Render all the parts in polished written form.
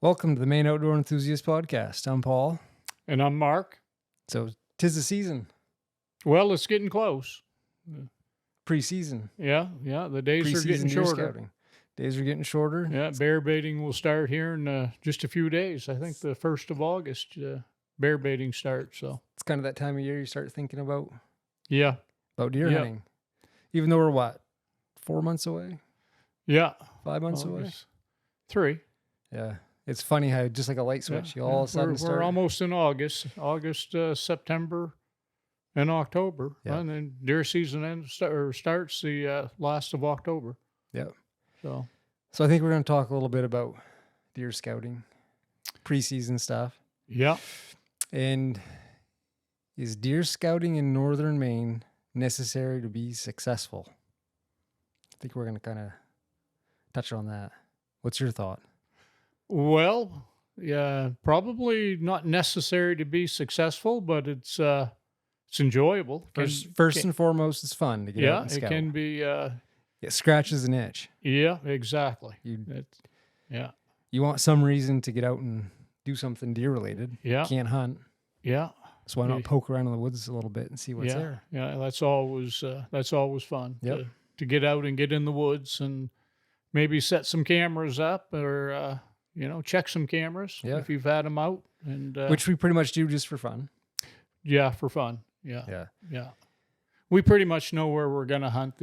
Welcome to the Maine Outdoor Enthusiast podcast. I'm Paul. And I'm Mark. So, 'tis the season. Well, it's getting close. Preseason. Yeah. The days are Preseason getting deer shorter. scouting. Days are getting shorter. Yeah, bear baiting will start here in just a few days. I think the 1st of August, bear baiting starts. So It's kind of that time of year you start thinking about yeah, deer hunting. Even though we're 4 months away? yeah, 5 months away? August. 3. Yeah. It's funny how just like a light switch, you all of a sudden start. We're almost in August, September, and October. Yeah. And then deer season starts the last of October. Yeah. So I think we're going to talk a little bit about deer scouting, preseason stuff. yeah. And is deer scouting in Northern Maine necessary to be successful? I think we're going to kind of touch on that. What's your thought? Well, yeah, probably not necessary to be successful, but it's enjoyable. First and foremost, it's fun to get out and it scout. can be. It scratches an itch. Yeah, exactly. You want some reason to get out and do something deer related. Yeah. Can't hunt. Yeah. So why not poke around in the woods a little bit and see what's there? Yeah, that's always fun. Yep. To get out and get in the woods and maybe set some cameras up or check some cameras if you've had them out and which we pretty much do just for fun. Yeah, for fun. Yeah. Yeah. Yeah. We pretty much know where we're going to hunt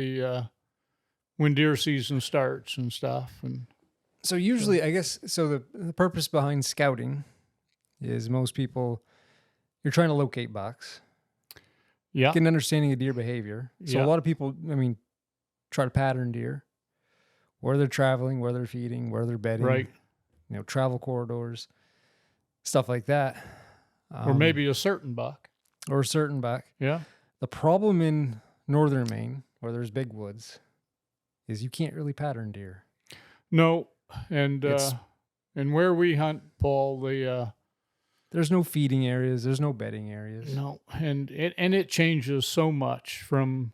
when deer season starts and stuff. And so usually, I guess, the purpose behind scouting is most people, you're trying to locate bucks. Yeah. Get an understanding of deer behavior. So a lot of people, try to pattern deer, where they're traveling, where they're feeding, where they're bedding. Right. Travel corridors, stuff like that. Or maybe a certain buck. Or a certain buck. Yeah. The problem in Northern Maine, where there's big woods, is you can't really pattern deer. No. And where we hunt, Paul, there's no feeding areas. There's no bedding areas. No. And it changes so much from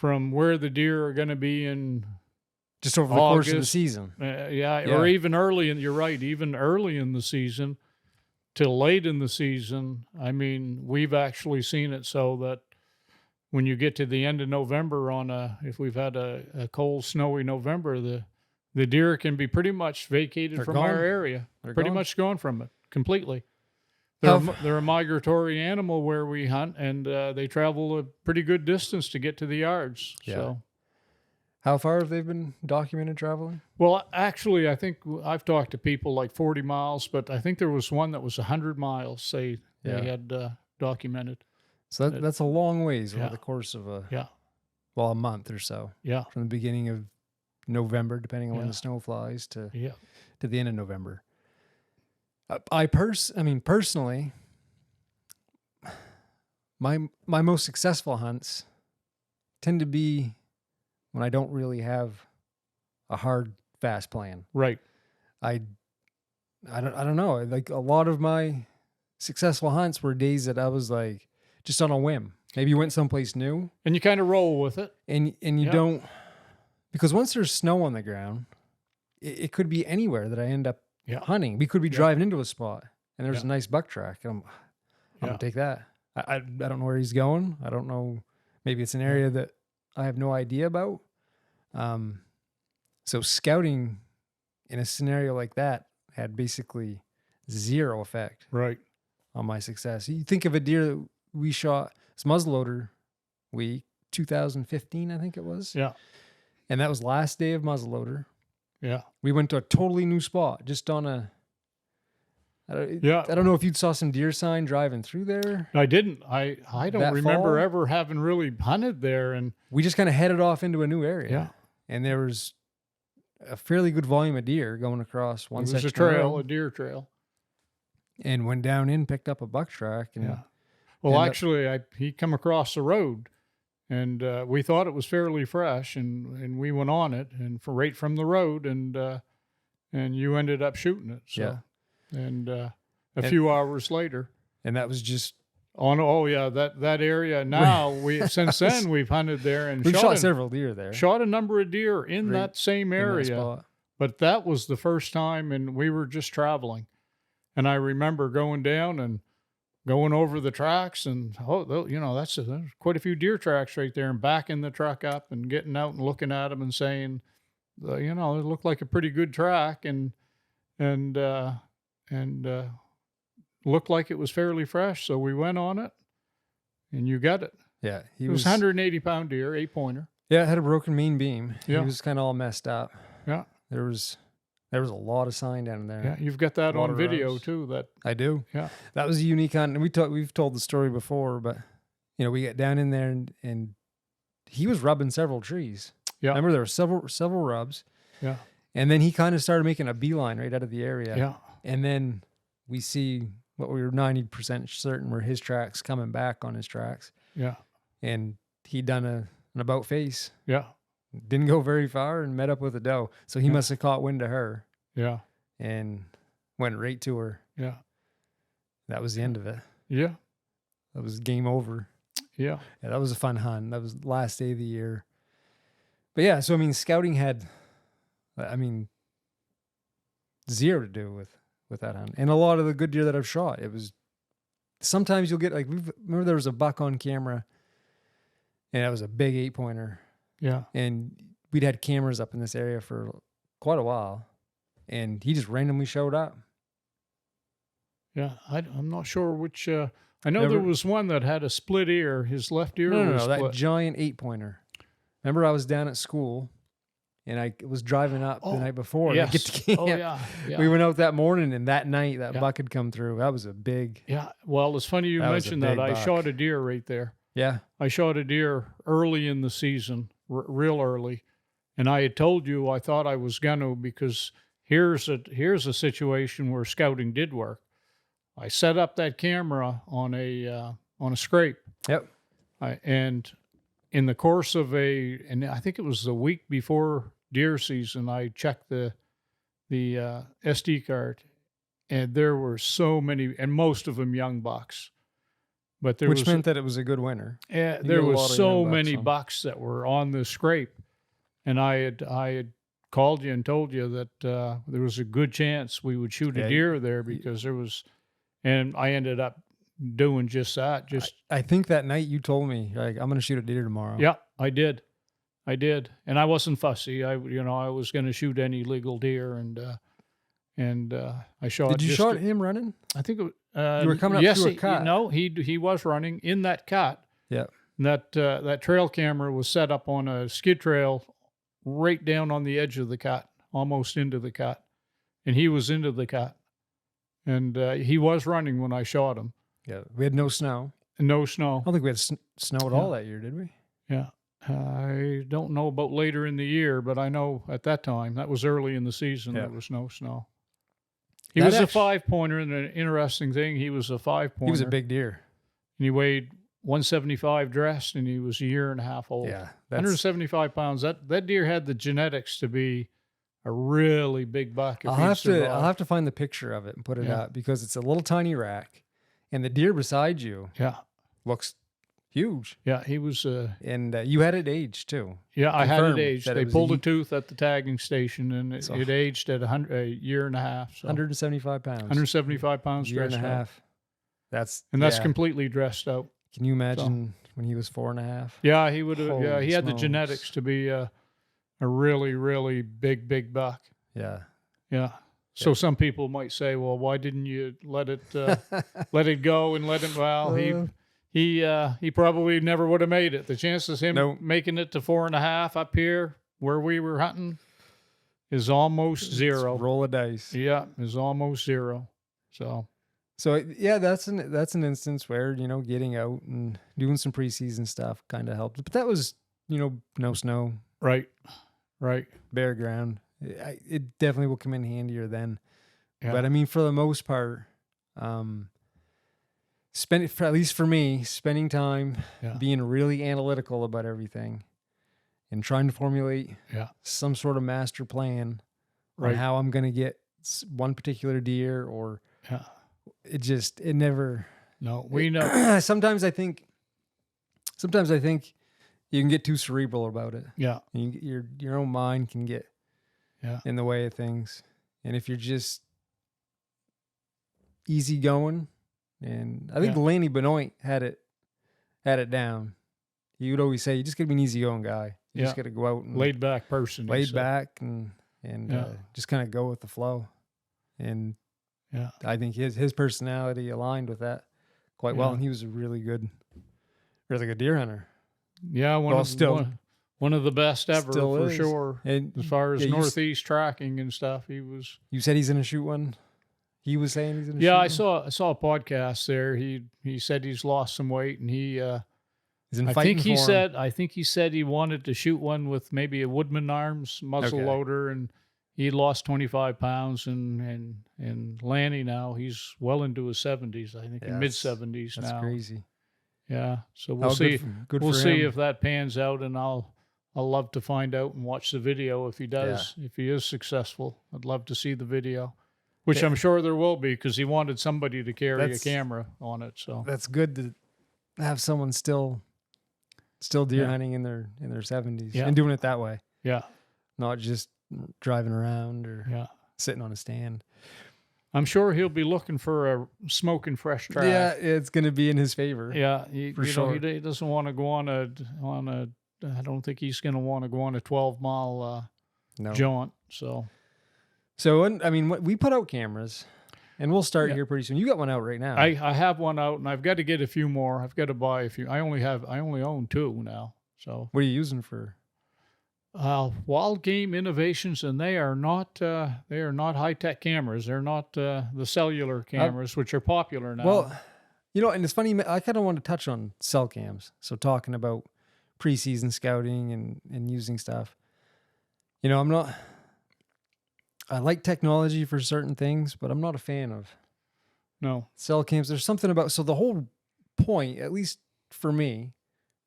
where the deer are going to be in just over the course of the season. Or even early, and you're right, even early in the season till late in the season. I mean, we've actually seen it so that when you get to the end of November if we've had a cold, snowy November, the deer can be pretty much vacated from our area. They're pretty much gone from it completely. They're a migratory animal where we hunt, and they travel a pretty good distance to get to the yards. Yeah. So. How far have they been documented traveling? Well, actually, I think I've talked to people like 40 miles, but I think there was one that was 100 miles, they had documented. So that's a long ways over the course of a month or so. Yeah. From the beginning of November, depending on when the snow flies, to the end of November. Personally, my most successful hunts tend to be when I don't really have a hard, fast plan. Right. I don't know. Like, a lot of my successful hunts were days that I was like just on a whim. Maybe you went someplace new and you kind of roll with it, and you don't, because once there's snow on the ground, it could be anywhere that I end up hunting. We could be driving into a spot and there's a nice buck track. I'm gonna take that. I don't know where he's going. I don't know. Maybe it's an area that I have no idea about. So scouting in a scenario like that had basically zero effect on my success. You think of a deer that we shot, it's muzzleloader week, 2015, I think it was. Yeah. And that was last day of muzzleloader. Yeah. We went to a totally new spot, just on I don't know if you saw some deer sign driving through there. I didn't. I don't remember fall. ever having really hunted there. And we just kind of headed off into a new area. Yeah. And there was a fairly good volume of deer going across one section. It was a trail, a deer trail. And went down in, picked up a buck track. And Well, actually, he come across the road, and we thought it was fairly fresh, and we went on it, and right from the road, and you ended up shooting it. So. And a few hours later. And that was just that area. Now since then we've hunted there and we've shot several deer there. Shot a number of deer in that same area. But that was the first time, and we were just traveling. And I remember going down and going over the tracks, and that's there's quite a few deer tracks right there, and backing the truck up and getting out and looking at them and saying, it looked like a pretty good track, and looked like it was fairly fresh. So we went on it, and you got it. Yeah, it was 180-pound deer, 8-pointer. Yeah, it had a broken main beam. Yeah. He was kind of all messed up. Yeah. There was a lot of sign down there. Yeah, you've got that on video too. That I do. Yeah. That was a unique hunt. And we've told the story before, but we got down in there and he was rubbing several trees. Yeah. Remember there were several rubs. Yeah. And then he kind of started making a beeline right out of the area. Yeah. And then we see what we were 90% certain were his tracks coming back on his tracks. Yeah. And he done an about face. Yeah. Didn't go very far and met up with a doe. So he must have caught wind of her. Yeah. And went right to her. Yeah. That was the end of it. Yeah. That was game over. Yeah. Yeah, that was a fun hunt. That was the last day of the year. But yeah, so scouting had zero to do with that hunt. And a lot of the good deer that I've shot, it was sometimes you'll get remember there was a buck on camera and it was a big 8-pointer. Yeah. And we'd had cameras up in this area for quite a while. And he just randomly showed up. Yeah, I'm not sure which. I know there was one that had a split ear. His left ear was split. That giant 8-pointer. Remember I was down at school and I was driving up the night before. Yes. And I get to camp. Oh, yeah. We went out that morning and that night that buck had come through. That was a big. Yeah, well, it's funny you mentioned that. I shot a deer right there. Yeah. I shot a deer early in the season, real early. And I had told you I thought I was going to, because here's a situation where scouting did work. I set up that camera on a scrape. Yep. And in the course of and I think it was the week before deer season, I checked the SD card, and there were so many, and most of them young bucks. But which meant that it was a good winter. Yeah, there was so many bucks that were on the scrape, and I had called you and told you that there was a good chance we would shoot a deer there, because there was, and I ended up doing just that. I think that night you told me, like, I'm going to shoot a deer tomorrow. Yeah, I did, and I wasn't fussy. I was going to shoot any legal deer, and I shot. Did you shot him running? I think it, you were coming up through a cut. No, he was running in that cut. Yeah. That trail camera was set up on a skid trail right down on the edge of the cut, almost into the cut. And he was into the cut. And he was running when I shot him. Yeah. We had no snow. No snow. I don't think we had snow at all that year, did we? Yeah. I don't know about later in the year, but I know at that time, that was early in the season, there was no snow. He was a 5-pointer, and an interesting thing, he was a 5-pointer. He was a big deer. And he weighed 175 dressed, and he was a year and a half old. Yeah. 175 pounds. That deer had the genetics to be a really big buck. I'll have to find the picture of it and put it up, because it's a little tiny rack, and the deer beside you looks huge. Yeah, he was. And you had it aged too. Yeah, I had it aged. They pulled a tooth at the tagging station, and it aged at a year and a half. So. 175 pounds. 175 pounds. Year and a half. That's completely dressed out. Can you imagine when he was 4.5? Yeah, he would have. Yeah, he had the genetics to be a really, really big buck. Yeah. Yeah. So some people might say, well, why didn't you let it go and let him? Well, he probably never would have made it. The chances of him making it to 4.5 up here where we were hunting is almost zero. Roll of dice. Yeah, is almost zero. So yeah, that's an instance where, getting out and doing some preseason stuff kind of helped. But that was, no snow. Right. Bare ground. It definitely will come in handier then. Yeah. But for the most part, at least for me, spending time being really analytical about everything and trying to formulate some sort of master plan on how I'm going to get one particular deer, or it never. No, we know. Sometimes I think you can get too cerebral about it. Yeah. And your own mind can get in the way of things. And if you're just easy going, and I think Lanny Benoit had it down. He would always say, you just got to be an easygoing guy. You just got to go out and laid back person. Laid back and just kind of go with the flow. And I think his personality aligned with that quite well. And he was a really good deer hunter. Yeah, one of the best ever for sure. And as far as Northeast tracking and stuff, he was. You said he's going to shoot one. He was saying he's going to shoot one? I saw a podcast there. He said he's lost some weight, and I think he said he wanted to shoot one with maybe a Woodman Arms muzzle loader, and he lost 25 pounds. And Lanny now, he's well into his 70s. I think in mid 70s now. That's crazy. Yeah, so we'll see. We'll see if that pans out, and I'll love to find out and watch the video if he does. If he is successful, I'd love to see the video, which I'm sure there will be, because he wanted somebody to carry a camera on it. So that's good to have someone still deer hunting in their 70s and doing it that way. Yeah, not just driving around or sitting on a stand. I'm sure he'll be looking for a smoking fresh track. Yeah, it's going to be in his favor. Yeah, for sure. He doesn't want to go on a. I don't think he's going to want to go on a 12-mile jaunt. So I mean, we put out cameras, and we'll start here pretty soon. You got one out right now. I have one out, and I've got to get a few more. I've got to buy a few. I only own 2 now. So what are you using for? Wild Game Innovations, and they are not high-tech cameras. They're not the cellular cameras, which are popular now. Well, and it's funny, I kind of want to touch on cell cams. So talking about preseason scouting and using stuff. I like technology for certain things, but I'm not a fan of cell cams. There's something about, so the whole point, at least for me,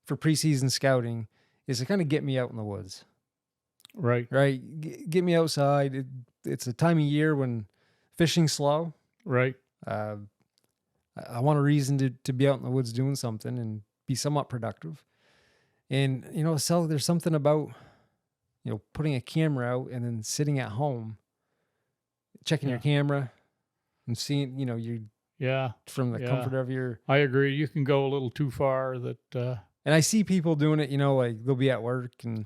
for preseason scouting, is to kind of get me out in the woods. Right. Get me outside. It's a time of year when fishing's slow. Right. I want a reason to be out in the woods doing something and be somewhat productive. And, there's something about, putting a camera out and then sitting at home, checking your camera and seeing, from the comfort of your. I agree. You can go a little too far that. And I see people doing it, like they'll be at work and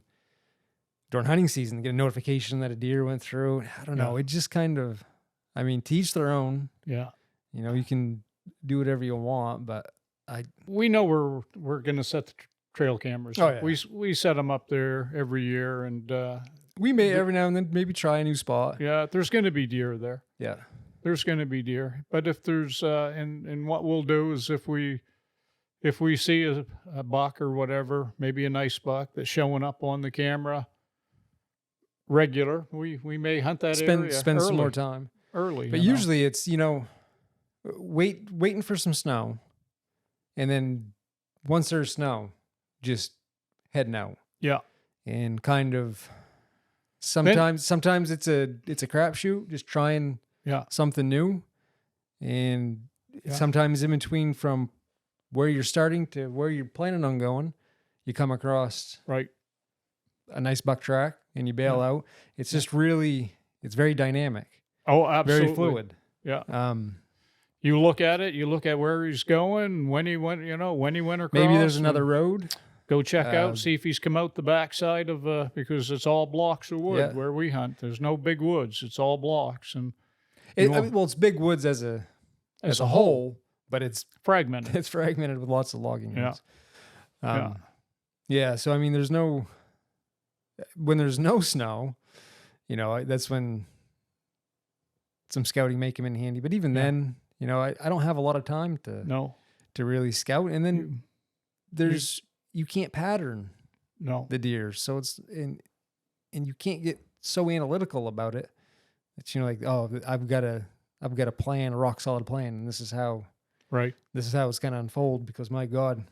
during hunting season, get a notification that a deer went through. I don't know. It just kind of, to each their own. Yeah. You can do whatever you want, but we know we're going to set the trail cameras. Oh, yeah. We set them up there every year, and we may every now and then maybe try a new spot. Yeah. There's going to be deer there. Yeah. There's going to be deer. But if there's, and what we'll do is if we see a buck or whatever, maybe a nice buck that's showing up on the camera regular, we may hunt that area. Spend some more time early. But usually it's, waiting for some snow, and then once there's snow, just heading out. Yeah. And kind of sometimes it's a crapshoot, just trying something new. And sometimes in between from where you're starting to where you're planning on going, you come across a nice buck track and you bail out. It's just it's very dynamic. Oh, absolutely. Very fluid. Yeah. You look at it, you look at where he's going, when he went across. Maybe there's another road. Go check out, see if he's come out the backside of, because it's all blocks of wood where we hunt. There's no big woods. It's all blocks. And it's big woods as a whole, but it's fragmented. It's fragmented with lots of logging woods. So, when there's no snow, that's when some scouting may come in handy. But even then, I don't have a lot of time to really scout. And then you can't pattern the deer. So it's, and you can't get so analytical about it that, I've got a plan, a rock solid plan. And this is how it's going to unfold, because my God,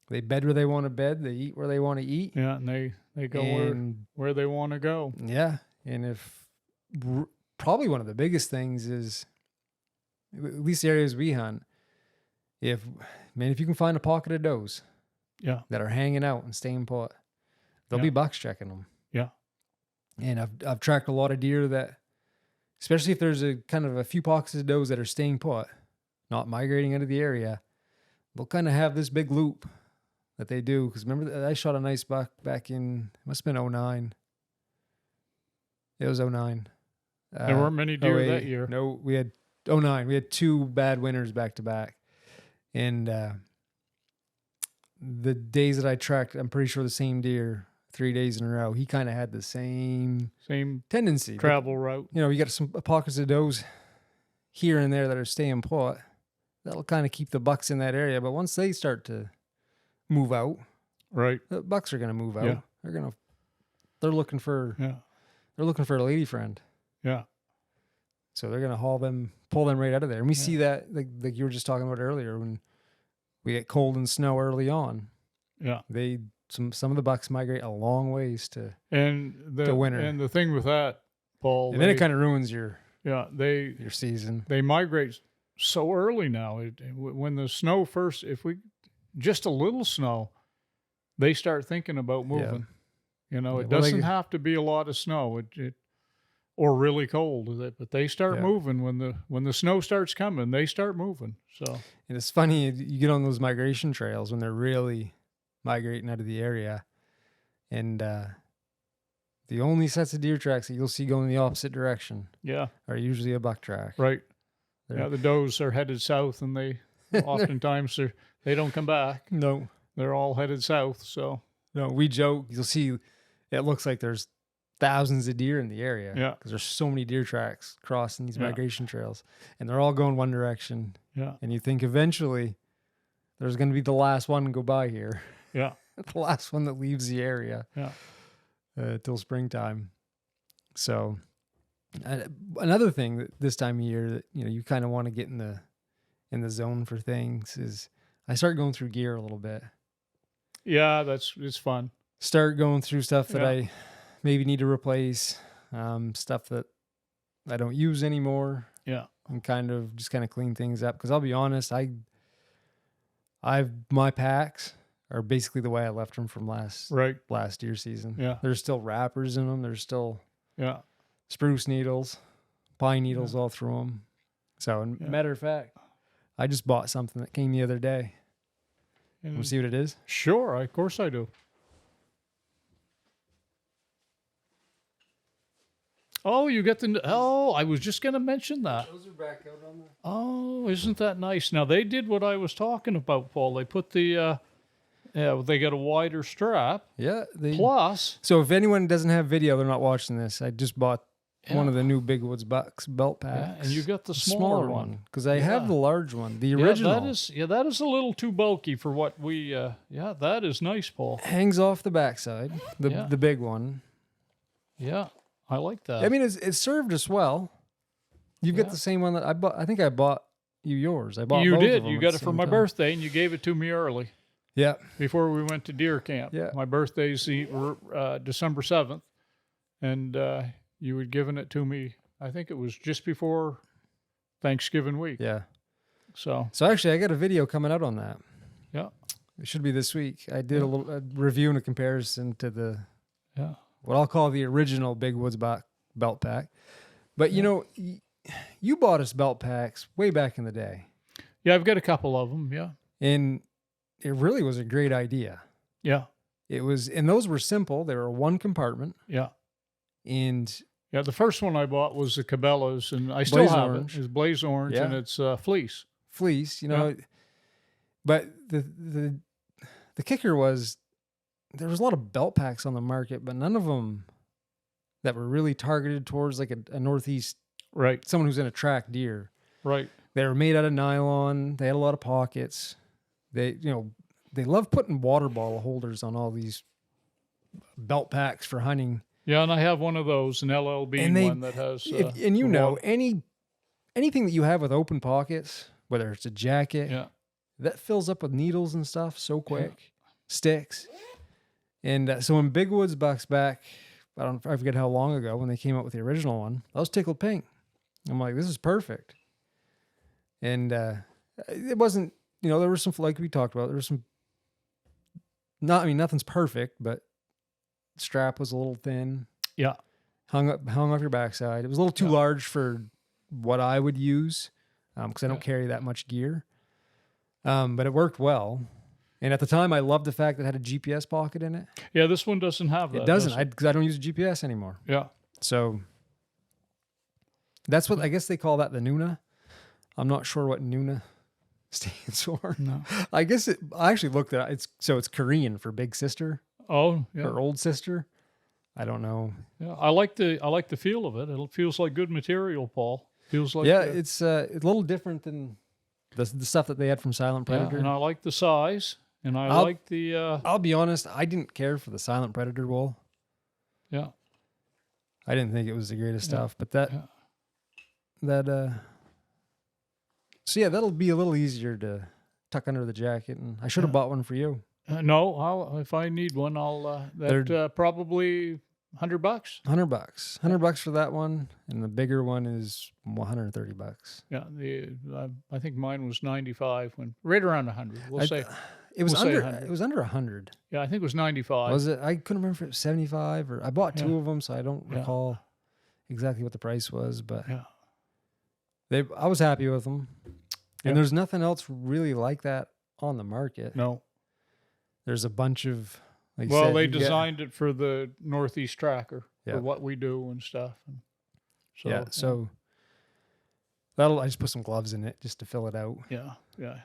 they bed where they want to bed. They eat where they want to eat. Yeah. And they go where they want to go. Yeah. And probably one of the biggest things is, at least the areas we hunt, if you can find a pocket of does that are hanging out and staying put, there'll be bucks checking them. Yeah. And I've tracked a lot of deer that, especially if there's a kind of a few pockets of does that are staying put, not migrating out of the area, they'll kind of have this big loop that they do. Because remember, I shot a nice buck back in, it must have been 09. It was 09. There weren't many deer 08. that year. No, we had 09. We had 2 bad winters back to back. And the days that I tracked, I'm pretty sure the same deer 3 days in a row, he kind of had the same tendency. Travel route. You know, you got some pockets of does here and there that are staying put. That'll kind of keep the bucks in that area. But once they start to move out, right, the bucks are going to move out. Yeah. They're looking for a lady friend. Yeah. So they're going to pull them right out of there. And we see that, like you were just talking about earlier, when we get cold and snow early on. Yeah. Some of the bucks migrate a long ways to winter. And the thing with that, Paul, and then it kind of ruins your season. They migrate so early now. When the snow first, just a little snow, they start thinking about moving. Yeah. You know, it doesn't have to be a lot of snow. Or really cold, but they start moving when the snow starts coming. They start moving. So, and it's funny, you get on those migration trails when they're really migrating out of the area, and the only sets of deer tracks that you'll see going the opposite direction, are usually a buck track. Right. The does are headed south, and they oftentimes they don't come back. No, they're all headed south. So no, we joke. You'll see, it looks like there's thousands of deer in the area. Yeah. Because there's so many deer tracks crossing these migration trails, and they're all going one direction. Yeah. And you think eventually there's going to be the last one to go by here. Yeah. The last one that leaves the area. Yeah. Till springtime. So another thing that this time of year that, you know, you kind of want to get in the zone for things is I start going through gear a little bit. Yeah, it's fun. Start going through stuff that I maybe need to replace, stuff that I don't use anymore. Yeah. And kind of clean things up. Because I'll be honest, my packs are basically the way I left them from last deer season. Yeah. There's still wrappers in them. There's still spruce needles, pine needles all through them. So, matter of fact, I just bought something that came the other day. Want to see what it is? Sure, of course I do. Oh, you get I was just going to mention that. Those are back out on the... Oh, isn't that nice? Now, they did what I was talking about, Paul. They put they got a wider strap. Yeah. Plus. So if anyone doesn't have video, they're not watching this. I just bought one of the new Big Woods Bucks belt packs. Yeah, and you got the smaller one. Because I have the large one, the original. That is a little too bulky for what we, that is nice, Paul. Hangs off the backside, the big one. Yeah. I like that. I mean, it served us well. You've got the same one that I bought. I think I bought you yours. I bought. You both did. Of them you got it for my birthday, and you gave it to me early. Yeah. Before we went to deer camp. Yeah. My birthday's December 7th, and you had given it to me. I think it was just before Thanksgiving week. Yeah. So actually, I got a video coming out on that. Yeah. It should be this week. I did a review and a comparison to the what I'll call the original Big Woods belt pack. But, you know, you bought us belt packs way back in the day. Yeah, I've got a couple of them, yeah. And it really was a great idea. Yeah. It was, and those were simple. They were one compartment. Yeah. And... yeah, the first one I bought was the Cabela's, and I still have it. It's blaze orange, and it's fleece. Fleece, you know. Yeah. But the kicker was there was a lot of belt packs on the market, but none of them that were really targeted towards like a Northeast, someone who's going to track deer. Right. They were made out of nylon. They had a lot of pockets. They love putting water bottle holders on all these belt packs for hunting. Yeah, and I have one of those, an LL Bean one that has... anything that you have with open pockets, whether it's a jacket, that fills up with needles and stuff so quick, sticks. And so when Big Woods Bucks back, I forget how long ago, when they came out with the original one, I was tickled pink. I'm like, this is perfect. And it wasn't, there was some, like we talked about, there was some, nothing's perfect, but strap was a little thin. Yeah. hung off your backside. It was a little too large for what I would use because I don't carry that much gear. But it worked well. And at the time, I loved the fact that it had a GPS pocket in it. Yeah, this one doesn't have that. It doesn't, because I don't use a GPS anymore. Yeah. So that's what, I guess they call that the Nuna. I'm not sure what Nuna stands for. No. I guess I actually looked at it. It's Korean for big sister. Oh, yeah. Or old sister. I don't know. Yeah, I like the feel of it. It feels like good material, Paul. Feels like it's a little different than the stuff that they had from Silent Predator. Yeah, and I like the size, and I like the. I'll be honest. I didn't care for the Silent Predator wool. Yeah. I didn't think it was the greatest stuff, but so yeah, that'll be a little easier to tuck under the jacket, and I should have bought one for you. No, if I need one, I'll. Probably $100. $100 for that one, and the bigger one is $130. Yeah, I think mine was 95 right around 100. We'll say it was under 100. It was under 100. Yeah, I think it was 95. Was it? I couldn't remember if it was 75 or I bought two of them, so I don't recall exactly what the price was, but I was happy with them. And there's nothing else really like that on the market. No. There's a bunch of they designed it for the Northeast Tracker for what we do and stuff. And so I just put some gloves in it just to fill it out. Yeah, yeah.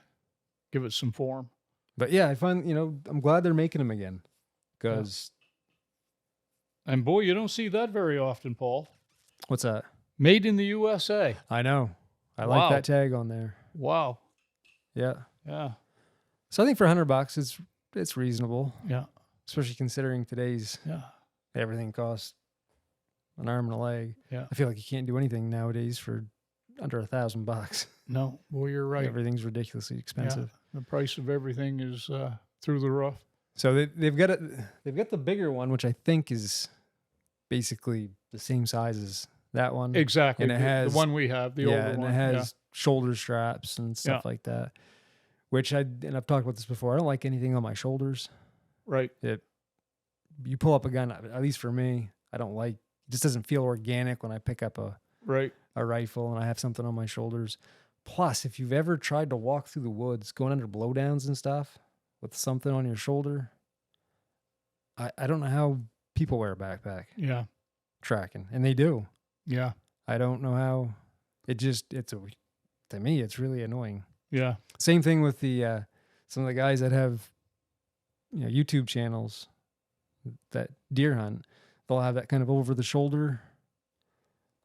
Give it some form. But yeah, I find, I'm glad they're making them again. Because. And boy, you don't see that very often, Paul. What's that? Made in the USA. I know. I like that tag on there. Wow. Yeah. Yeah. So I think for $100, it's reasonable. Yeah. Especially considering today's everything costs an arm and a leg. Yeah. I feel like you can't do anything nowadays for under $1,000. No, well, you're right. Everything's ridiculously expensive. Yeah. The price of everything is through the roof. So they've got the bigger one, which I think is basically the same size as that one. Exactly. And it has the one we have, the older one. And it has shoulder straps and stuff like that. Which I've talked about this before. I don't like anything on my shoulders. Right. You pull up a gun, at least for me, I don't like. It just doesn't feel organic when I pick up a rifle and I have something on my shoulders. Plus, if you've ever tried to walk through the woods, going under blowdowns and stuff with something on your shoulder, I don't know how people wear a backpack. Yeah. Tracking, and they do. Yeah. I don't know how. To me, it's really annoying. Yeah. Same thing with the some of the guys that have YouTube channels that deer hunt. They'll have that kind of over the shoulder.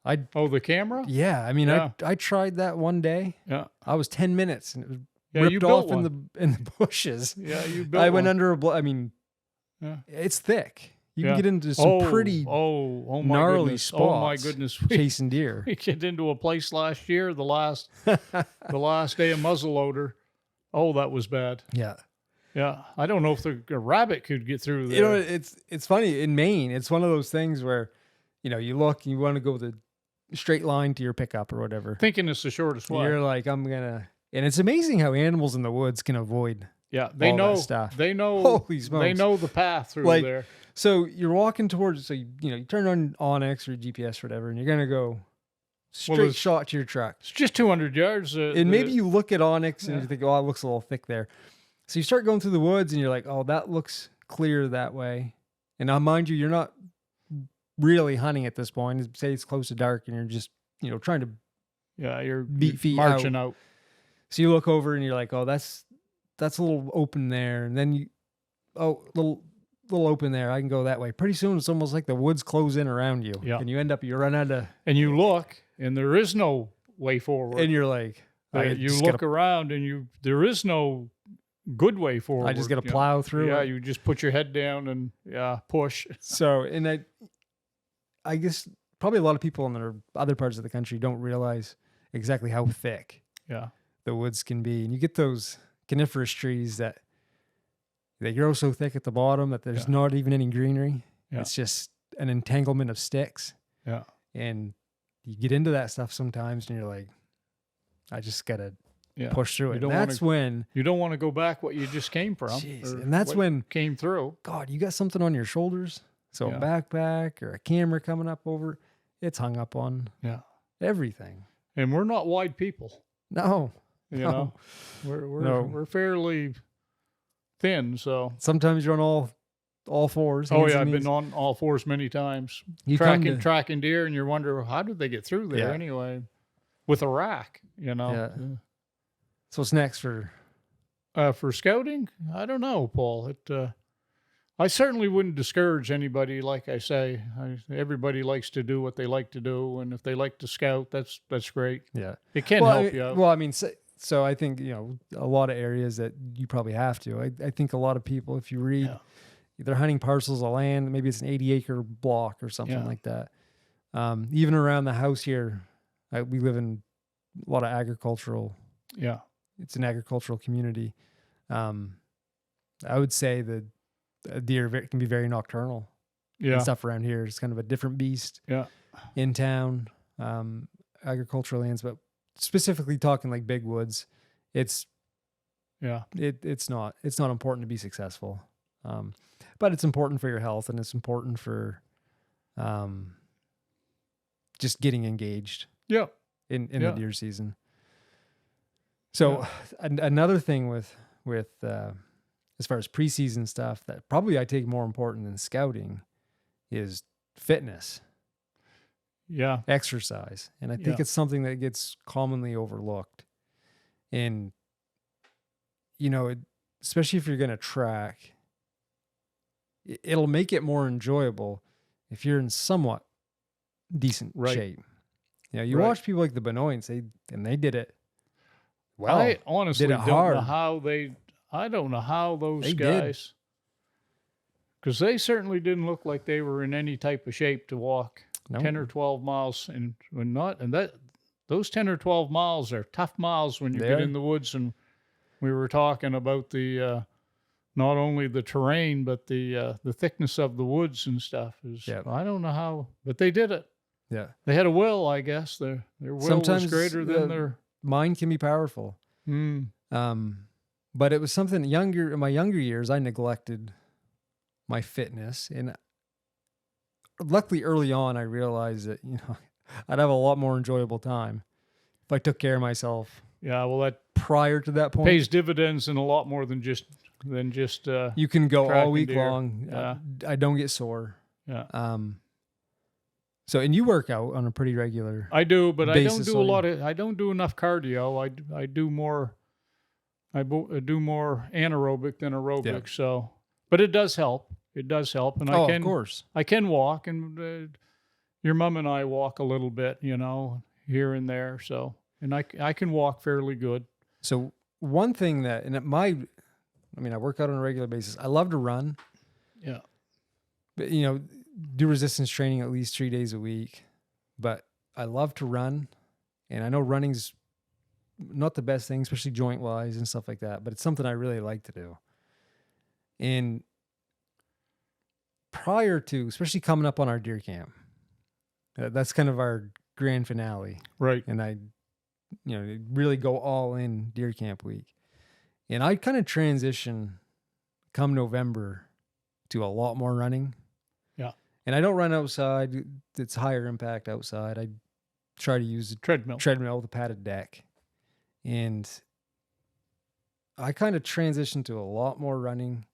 The camera? Yeah, I mean, I tried that one day. Yeah, I was 10 minutes and it was ripped off in the bushes. Yeah, you built. I went under it's thick. You can get into some pretty gnarly spots. Oh my goodness, chasing deer. We get into a place last year, the last day of muzzleloader. Oh, that was bad. Yeah. Yeah, I don't know if a rabbit could get through there. It's funny in Maine. It's one of those things where, you look, you want to go the straight line to your pickup or whatever, thinking it's the shortest way. You're like, I'm gonna, and it's amazing how animals in the woods can avoid. Yeah, they know stuff. They know. Holy smokes. They know the path through there. So you're walking towards. So you turn on Onyx or GPS or whatever, and you're gonna go straight shot to your truck. It's just 200 yards. And maybe you look at Onyx and you think, oh, it looks a little thick there. So you start going through the woods and you're like, oh, that looks clear that way. And now, mind you, you're not really hunting at this point. Say it's close to dark and you're just, trying to you're beat feet marching out. So you look over and you're like, oh, that's a little open there. And then little open there. I can go that way. Pretty soon it's almost like the woods close in around you. Yeah. And you run out of. And you look and there is no way forward. And you're like, you look around and there is no good way forward. I just got to plow through. Yeah, you just put your head down and push. So, and I guess probably a lot of people in the other parts of the country don't realize exactly how thick the woods can be. And you get those coniferous trees that they grow so thick at the bottom that there's not even any greenery. Yeah. It's just an entanglement of sticks. Yeah. And you get into that stuff sometimes and you're like, I just got to push through it. That's when you don't want to go back what you just came from. And that's when came through. God, you got something on your shoulders. So a backpack or a camera coming up over, it's hung up on everything. And we're not wide people. No. You know, we're fairly thin. So sometimes you're on all fours. Oh yeah, I've been on all fours many times. Tracking deer, and you wonder, how did they get through there anyway? With a rack, you know. Yeah. So what's next for scouting? I don't know, Paul. I certainly wouldn't discourage anybody. Like I say, everybody likes to do what they like to do, and if they like to scout, that's great. Yeah, it can help you out. Well, I mean, so I think, you know, a lot of areas that you probably have to. I think a lot of people, if you read, they're hunting parcels of land. Maybe it's an 80-acre block or something like that. Even around the house here, we live in a lot of agricultural. Yeah, it's an agricultural community. I would say that deer can be very nocturnal. And stuff around here. It's kind of a different beast. Yeah, in town, agricultural lands, but specifically talking like big woods, it's not important to be successful. But it's important for your health, and it's important for just getting engaged. Yeah. In the deer season. So another thing with as far as preseason stuff that probably I take more important than scouting is fitness. Yeah. Exercise. And I think it's something that gets commonly overlooked. And, you know, especially if you're going to track, it'll make it more enjoyable if you're in somewhat decent shape. You know, you watch people like the Benoits, they did it well. I honestly did it don't hard. know how I don't know how those guys, because they certainly didn't look like they were in any type of shape to walk 10 or 12 miles, and those 10 or 12 miles are tough miles when you get in the woods. And we were talking about the not only the terrain, but the thickness of the woods and stuff. I don't know how, but they did it. Yeah, they had a will, I guess. Their will sometimes was greater than their mind can be powerful. But it was something in my younger years, I neglected my fitness, and luckily early on, I realized that, you know, I'd have a lot more enjoyable time if I took care of myself. Yeah, well, that prior to that point pays dividends in a lot more than just you can go all week deer. long. I don't get sore. Yeah. So, and you work out on a pretty regular. I do, but I don't do I don't do enough cardio. I do more anaerobic than aerobic. Yeah. So, but it does help. It does help, and of course, I can walk, and your mom and I walk a little bit, you know, here and there. So, and I can walk fairly good. So one thing that, I work out on a regular basis. I love to run. Yeah. But, you know, do resistance training at least 3 days a week. But I love to run. And I know running's not the best thing, especially joint wise and stuff like that. But it's something I really like to do. And prior to, especially coming up on our deer camp, that's kind of our grand finale. Right. And I, you know, really go all in deer camp week. And I kind of transition come November to a lot more running. Yeah. And I don't run outside. It's higher impact outside. I try to use a treadmill with a padded deck. And I kind of transition to a lot more running.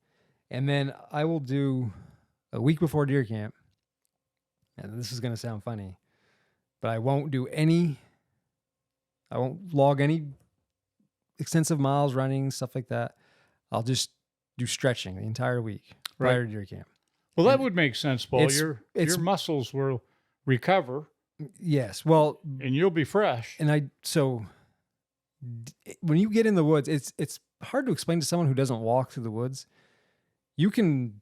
And then I will do a week before deer camp. And this is going to sound funny, but I won't log any extensive miles running, stuff like that. I'll just do stretching the entire week prior to deer camp. Well, that would make sense, Paul. Your muscles will recover. Yes. Well, and you'll be fresh. And when you get in the woods, it's hard to explain to someone who doesn't walk through the woods. You can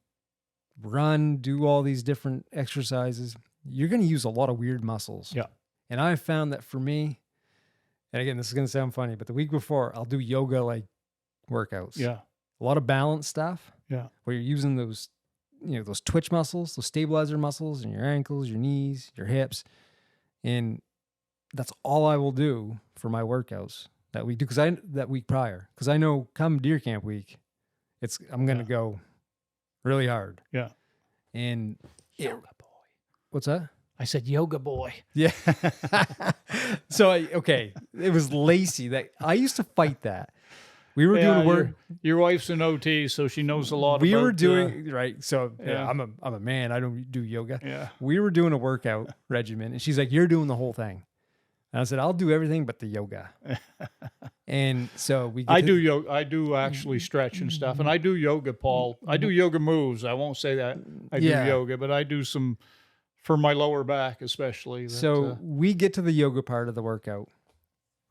run, do all these different exercises. You're going to use a lot of weird muscles. Yeah. And I found that for me, and again, this is going to sound funny, but the week before, I'll do yoga-like workouts. Yeah. A lot of balance stuff. Yeah. Where you're using those, you know, those twitch muscles, those stabilizer muscles in your ankles, your knees, your hips. And that's all I will do for my workouts that week, that week prior. Because I know come deer camp week, I'm going to go really hard. Yeah. And Yoga boy. What's that? I said yoga boy. Yeah. So, okay, it was Lacey that I used to fight that. We were doing work. Your wife's an OT, so she knows a lot. We were doing right. So yeah. I'm a man. I don't do yoga. Yeah. We were doing a workout regimen, and she's like, "You're doing the whole thing." And I said, "I'll do everything but the yoga." And so I do yoga. I do actually stretch and stuff, and I do yoga, Paul. I do yoga moves. I won't say that I do yoga, but I do some for my lower back, especially. So we get to the yoga part of the workout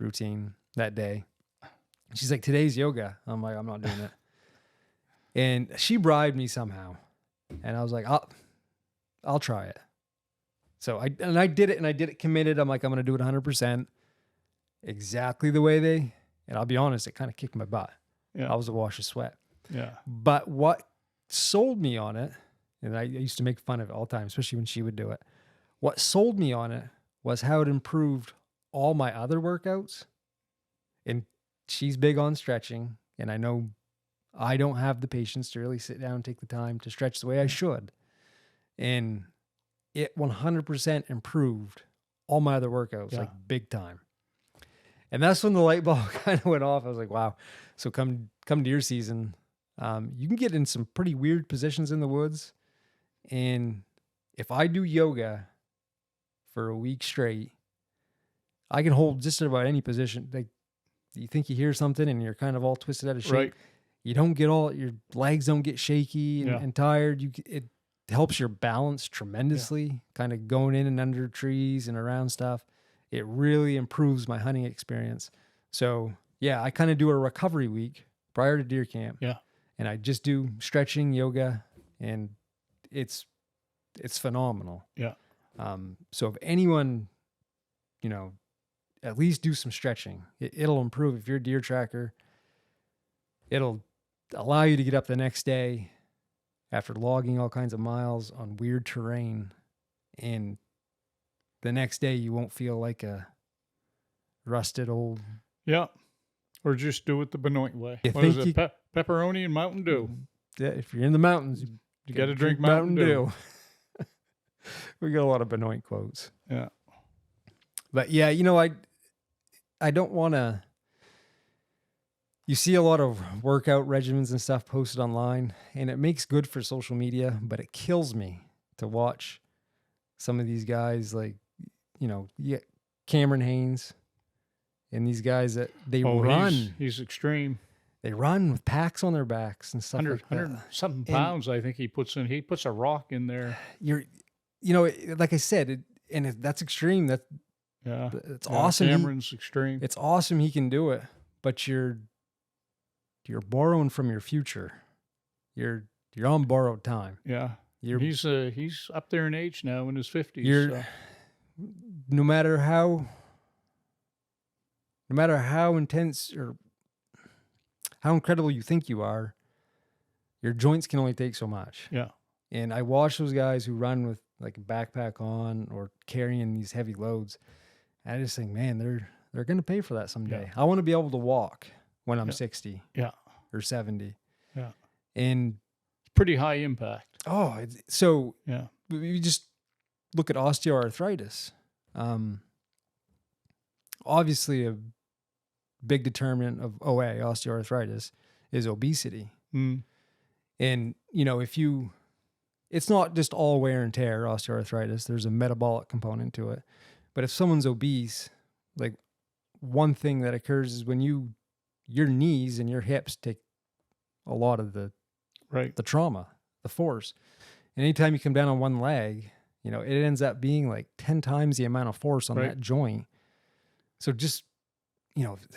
routine that day. She's like, "Today's yoga." I'm like, "I'm not doing it." And she bribed me somehow. And I was like, I'll try it. So I did it, and I did it committed. I'm like, I'm going to do it 100%. Exactly the way and I'll be honest, it kind of kicked my butt. Yeah. I was a wash of sweat. Yeah. But what sold me on it, and I used to make fun of it all the time, especially when she would do it. What sold me on it was how it improved all my other workouts. And she's big on stretching, and I know I don't have the patience to really sit down and take the time to stretch the way I should. And it 100% improved all my other workouts, like big time. And that's when the light bulb kind of went off. I was like, wow. So come to your season, you can get in some pretty weird positions in the woods. And if I do yoga for a week straight, I can hold just about any position. Like, you think you hear something and you're kind of all twisted out of shape. Right. You don't get your legs don't get shaky and tired. It helps your balance tremendously, kind of going in and under trees and around stuff. It really improves my hunting experience. So yeah, I kind of do a recovery week prior to deer camp. Yeah. And I just do stretching, yoga, and it's phenomenal. Yeah. So if anyone, at least do some stretching. It'll improve. If you're a deer tracker, it'll allow you to get up the next day after logging all kinds of miles on weird terrain, and the next day you won't feel like a rusted old. Yeah. Or just do it the Benoit way. What is it? Pepperoni and Mountain Dew. Yeah, if you're in the mountains, you got to drink Mountain Dew. We got a lot of Benoit quotes. Yeah. But yeah, I don't want to. You see a lot of workout regimens and stuff posted online, and it makes good for social media, but it kills me to watch some of these guys like, Cameron Haynes and these guys that they run. He's extreme. They run with packs on their backs and stuff 100 something pounds, I think he puts in. He puts a rock in there. Like I said, that's extreme. It's awesome. Cameron's extreme. It's awesome he can do it, but you're borrowing from your future. You're on borrowed time. Yeah. He's up there in age now, in his 50s. No matter how intense or how incredible you think you are, your joints can only take so much. Yeah. And I watch those guys who run with like a backpack on or carrying these heavy loads. And I just think, man, they're going to pay for that someday. Yeah. I want to be able to walk when I'm 60 or 70. Yeah. And pretty high impact. Oh, so you just look at osteoarthritis. Obviously a big determinant of OA, osteoarthritis, is obesity. Mm. And, it's not just all wear and tear osteoarthritis. There's a metabolic component to it. But if someone's obese, like, one thing that occurs is when your knees and your hips take a lot of the trauma, the force. And anytime you come down on one leg, it ends up being like 10 times the amount of force on that joint. So just,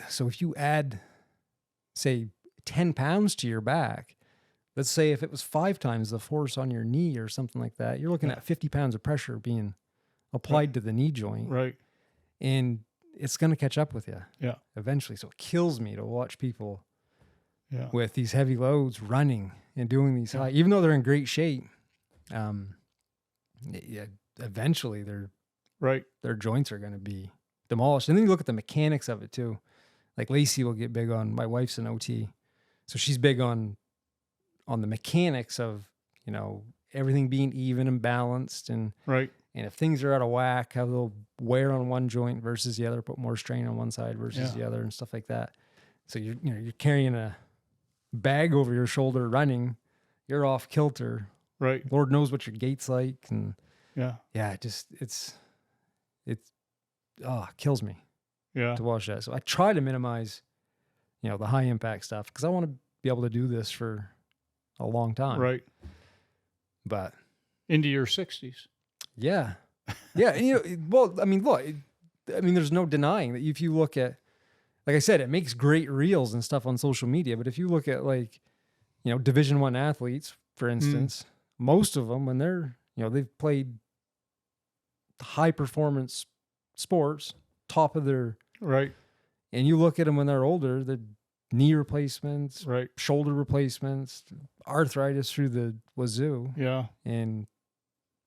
so if you add, say, 10 pounds to your back, let's say if it was 5 times the force on your knee or something like that, you're looking at 50 pounds of pressure being applied to the knee joint. Right. And it's going to catch up with you. Yeah. Eventually. So it kills me to watch people with these heavy loads running and doing these high, even though they're in great shape. Eventually their joints are going to be demolished. And then you look at the mechanics of it too. Like Lacey will get big on, my wife's an OT. So she's big on the mechanics of, everything being even and balanced, and Right. and if things are out of whack, how they'll wear on one joint versus the other, put more strain on one side versus the other, and stuff like that. So you're carrying a bag over your shoulder running, you're off kilter. Right. Lord knows what your gait's like, and it kills me to watch that. So I try to minimize, the high impact stuff, because I want to be able to do this for a long time. Right. But into your 60s. Yeah. Yeah. And, look, there's no denying that if you look at, like I said, it makes great reels and stuff on social media. But if you look at Division I athletes, for instance, most of them, when they're, they've played high performance sports, top of their, right. And you look at them when they're older, the knee replacements, right, shoulder replacements, arthritis through the wazoo. Yeah. And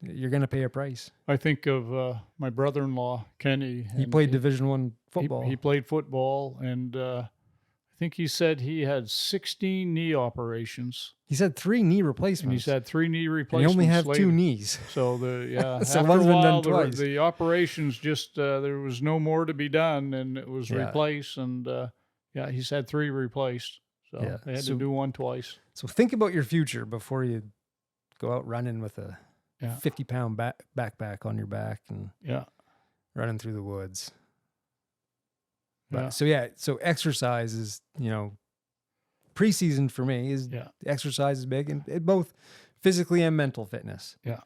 you're going to pay a price. I think of my brother-in-law, Kenny. He played Division I football. He played football, and I think he said he had 16 knee operations. He said 3 knee replacements. And he's had 3 knee replacements. And he only have 2 knees. So so after one's a been while, done twice. the operations just there was no more to be done, and it was replaced. And he's had 3 replaced. So they had to do 1 twice. So think about your future before you go out running with a 50-pound backpack on your back and running through the woods. But, so exercise is, preseason for me is exercise is big, and both physically and mental fitness. Yeah.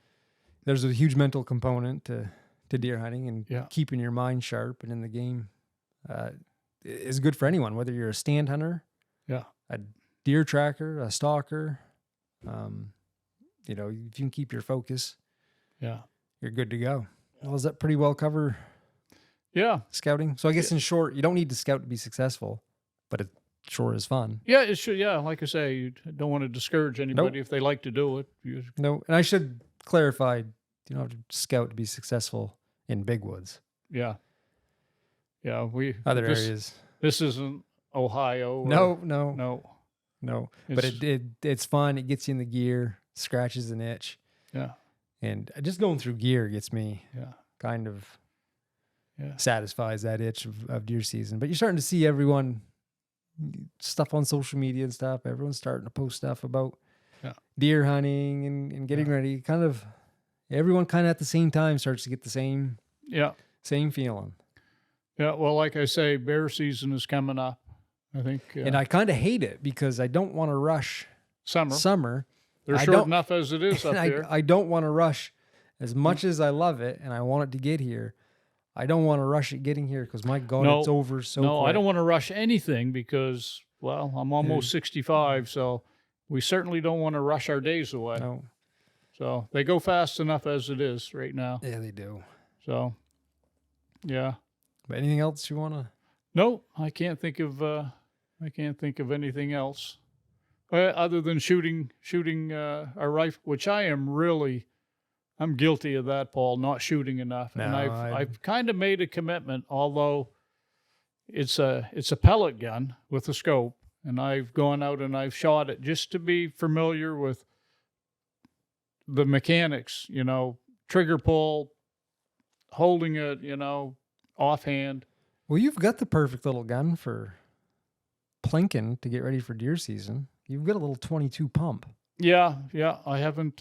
There's a huge mental component to deer hunting, and keeping your mind sharp and in the game is good for anyone, whether you're a stand hunter, a deer tracker, a stalker. If you can keep your focus, you're good to go. Well, does that pretty well cover scouting? So I guess in short, you don't need to scout to be successful, but it sure is fun. Yeah, it should. Yeah, like I say, you don't want to discourage anybody if they like to do it. No, and I should clarify, you don't have to scout to be successful in big woods. Yeah. Yeah, other areas. This isn't Ohio. No. But it's fun. It gets you in the gear, scratches an itch. Yeah. And just going through gear gets me kind of satisfies that itch of deer season. But you're starting to see everyone stuff on social media and stuff. Everyone's starting to post stuff about deer hunting and getting ready. Kind of everyone kind of at the same time starts to get the same feeling. Yeah, well, like I say, bear season is coming up, I think. And I kind of hate it because I don't want to rush summer. They're short enough as it is up here. I don't want to rush as much as I love it and I want it to get here. I don't want to rush it getting here because, my God, it's over so quick. I don't want to rush anything because, well, I'm almost 65, so we certainly don't want to rush our days away. No. So they go fast enough as it is right now. Yeah, they do. So, yeah. But anything else you want to? No, I can't think of anything else other than shooting a rifle, which I'm guilty of that, Paul, not shooting enough. No, and I've kind of made a commitment, although it's a pellet gun with a scope, and I've gone out and I've shot it just to be familiar with the mechanics, trigger pull, holding it, offhand. Well, you've got the perfect little gun for plinking to get ready for deer season. You've got a little 22 pump. Yeah. I haven't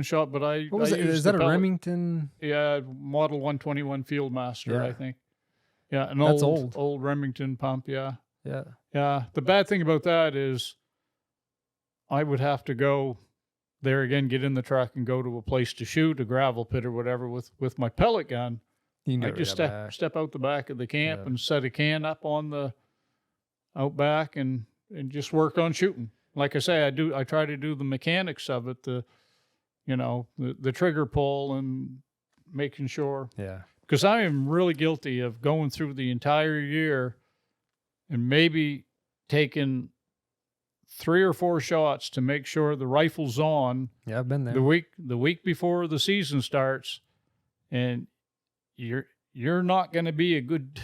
shot, but I. What was it? Is that a Remington? Yeah, Model 121 Fieldmaster, I think. Yeah, That's old Remington pump. Yeah. Yeah. Yeah. The bad thing about that is, I would have to go there again, get in the truck, and go to a place to shoot, a gravel pit or whatever. With my pellet gun, I just step out the back of the camp and set a can up on the out back and just work on shooting. Like I say, I try to do the mechanics of it, the trigger pull and making sure. Yeah. Because I am really guilty of going through the entire year and maybe taking 3 or 4 shots to make sure the rifle's on. Yeah, I've been there. The week before the season starts, and you're not going to be a good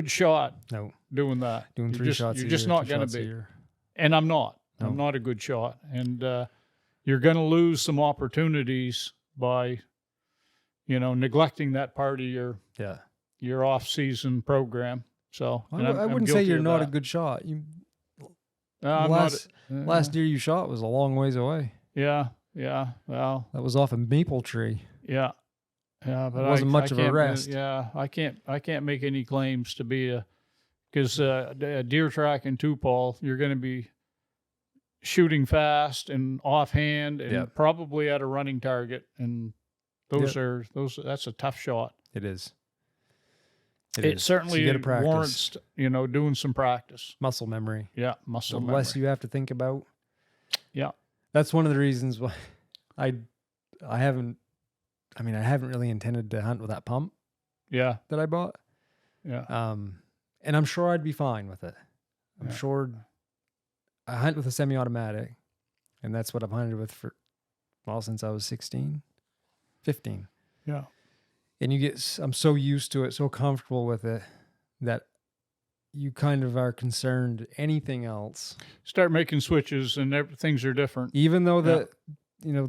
shot. No. Doing that. Doing 3 shots. You're just not going to be. And I'm not. I'm not a good shot. And you're going to lose some opportunities by, neglecting that part of your off-season program. So I wouldn't say you're not a good shot. Last year you shot was a long ways away. Yeah. Well, that was off a maple tree. Yeah. Yeah, but it wasn't much of a rest. I can't make any claims to be because a deer track and two-pawl, you're going to be shooting fast and offhand and probably at a running target, and that's a tough shot. It is. It certainly warrants doing some practice. Muscle memory. Yeah, muscle memory. The less you have to think about. Yeah, that's one of the reasons why I haven't really intended to hunt with that pump. Yeah, that I bought. Yeah. And I'm sure I'd be fine with it. I'm sure I hunt with a semi-automatic, and that's what I've hunted with since I was 16, 15. Yeah. And I'm so used to it, so comfortable with it, that you kind of are concerned anything else. Start making switches and things are different. Even though the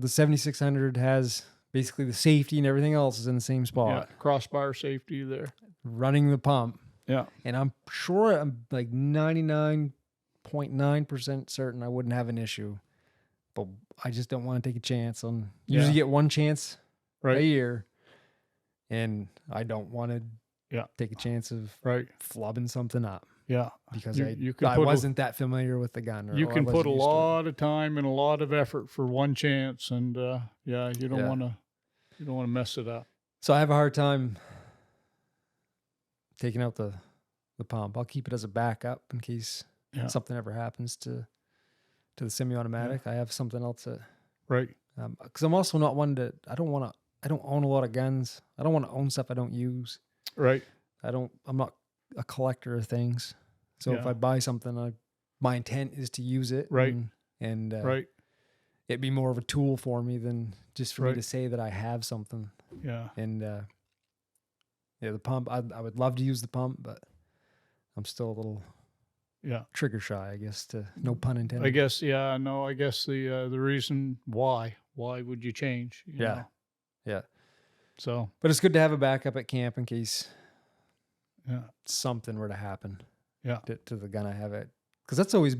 7600 has basically the safety and everything else is in the same spot. Yeah, crossbar safety there. Running the pump. Yeah. And I'm sure I'm like 99.9% certain I wouldn't have an issue. But I just don't want to take a chance on. Usually get one chance a year. And I don't want to take a chance of flubbing something up. Yeah. Because I wasn't that familiar with the gun. You can put a lot of time and a lot of effort for one chance, and you don't want to mess it up. So I have a hard time taking out the pump. I'll keep it as a backup in case something ever happens to the semi-automatic. I have something else that because I'm also not one that I don't own a lot of guns. I don't want to own stuff I don't use. Right. I'm not a collector of things. So if I buy something, my intent is to use it. Right. And it'd be more of a tool for me than just for me to say that I have something. Yeah. And the pump, I would love to use the pump, but I'm still a little trigger shy, I guess, no pun intended. I guess, I guess the reason why would you change? You know? Yeah. So, but it's good to have a backup at camp in case something were to happen. Yeah. To the gun I have it, because that always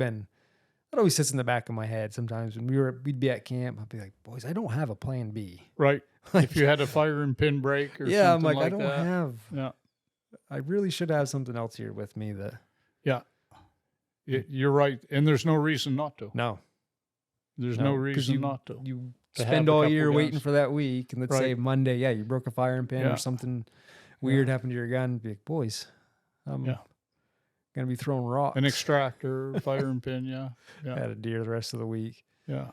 sits in the back of my head. Sometimes when we'd be at camp, I'd be like, boys, I don't have a plan B. Right. If you had a fire and pin break or something I'm like I don't that. have. Yeah. I really should have something else here with me that. Yeah. You're right, and there's no reason not to. No. There's no reason not to. You spend all year waiting for that week, and let's say Monday, you broke a fire and pin or something weird happened to your gun. Be like, boys, I'm gonna be throwing rocks. An extractor, fire and pin, Had a deer the rest of the week. Yeah.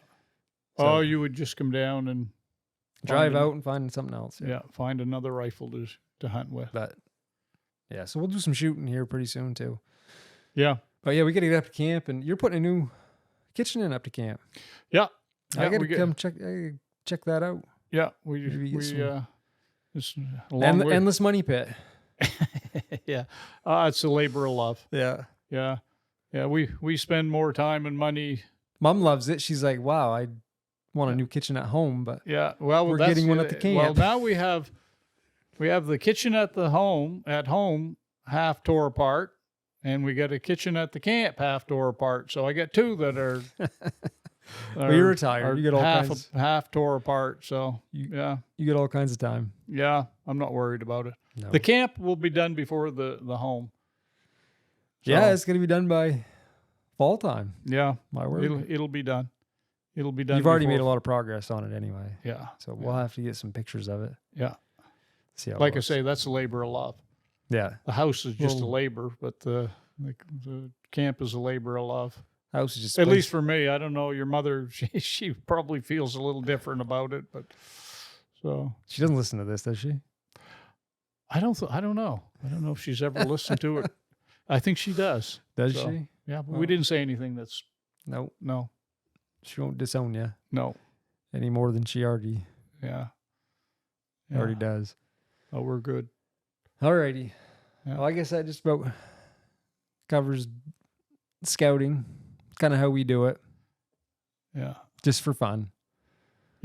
So, you would just come down and drive out and find something else. Yeah, find another rifle to hunt with. But so we'll do some shooting here pretty soon too. Yeah. But we gotta get up to camp, and you're putting a new kitchen in up to camp. Yeah. I gotta come check that out. Yeah, it's endless money pit. Yeah, it's a labor of love. Yeah. We spend more time and money. Mom loves it. She's like, "Wow, I want a new kitchen at home," but we're that's getting one at the camp. Well, now we have the kitchen at home half tore apart, and we got a kitchen at the camp half tore apart. So I got two that are. Well, you're retired. You get all kinds. Half tore apart. So you get all kinds of time. Yeah, I'm not worried about it. No. The camp will be done before the home. So, it's going to be done by fall time. Yeah, my word. It'll be done. It'll be done. You've already made a lot of progress on it anyway. Yeah. So we'll have to get some pictures of it. Yeah. See how. Like I say, that's a labor of love. Yeah. The house is just a labor, but the camp is a labor of love. House is just at least for me. I don't know. Your mother, she probably feels a little different about it, but so she doesn't listen to this, does she? I don't know. I don't know if she's ever listened to it. I think she does. Does she? Yeah, but we didn't say anything that's no. She won't disown you. No, any more than she already. Already does. Oh, we're good. Alrighty. Yeah. Well, I guess that just about covers scouting. Kind of how we do it. Yeah. Just for fun.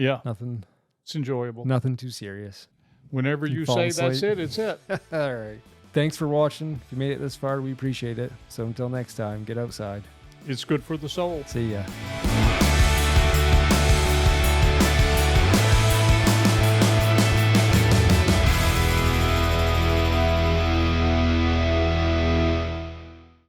Yeah. Nothing. It's enjoyable. Nothing too serious. Whenever you say that's it, it's it. All right. Thanks for watching. If you made it this far, we appreciate it. So until next time, get outside. It's good for the soul. See ya.